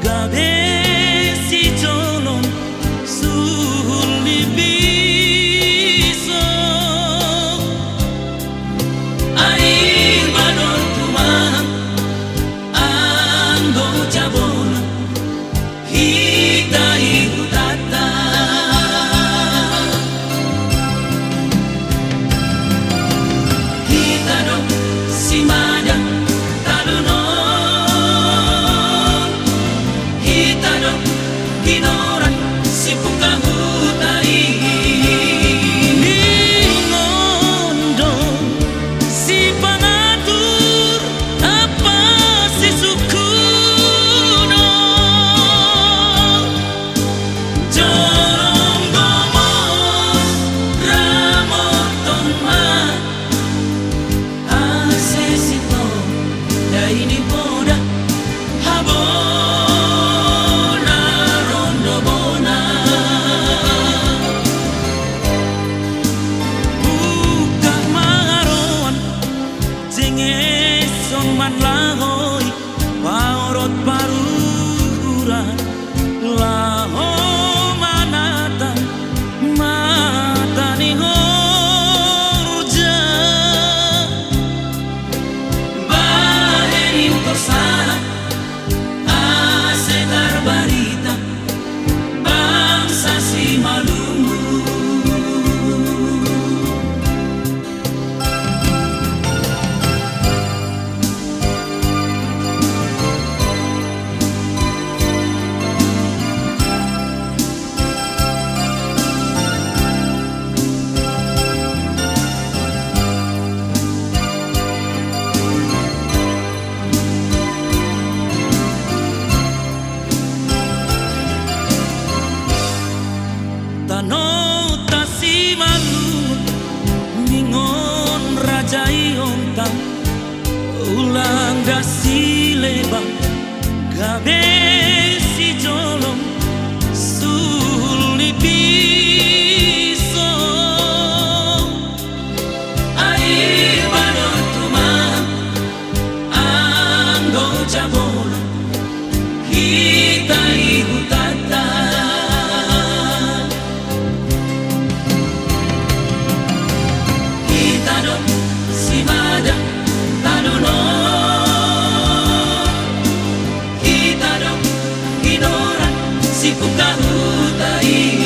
gabe si jolong suli biso air badon tumang anggo jabona hita ihutata hita dong si madang talunon hita dong kinoran si pukahutai ningon dong si pangatur apa si sukuno jorong gomos ramoton ma asesito daini poda habona rondo bona buka maroan jengeson man lahoi paorot paruran laho manatan matani horja bahenin tosana asetar barita bangsa si malungu tano tasi malu ningon raja iontang ulang dasi lebang gabe si jolong suli biso air badon tumang anggo jabona hita ihutata hita dong si madang talunon hita dong kinoran si pukahutai